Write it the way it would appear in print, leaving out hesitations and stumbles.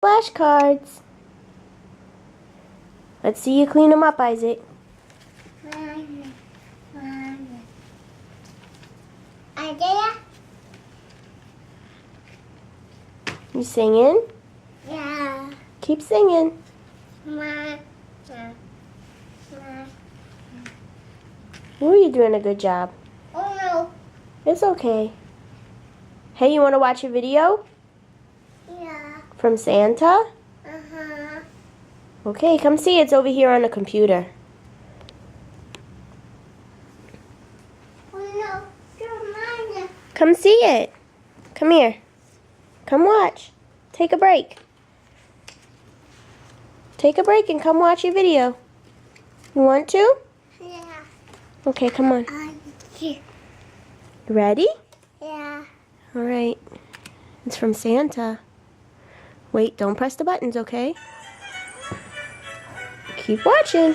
Flashcards. Let's see you clean them up, Isaac. Isaiah? You singing? Yeah. Keep singing. Ooh, you're doing a good job. Oh no. It's okay. Hey, you want to watch a video Yeah. from Santa? Uh-huh. Okay, come see. It's over here on the computer. Oh no. You're mine. Come see it. Come here. Come watch. Take a break. Take a break and come watch your video. You want to? Yeah. Okay, come on. Yeah. Ready? Yeah. All right. It's from Santa. Wait, don't press the buttons, okay? Keep watching.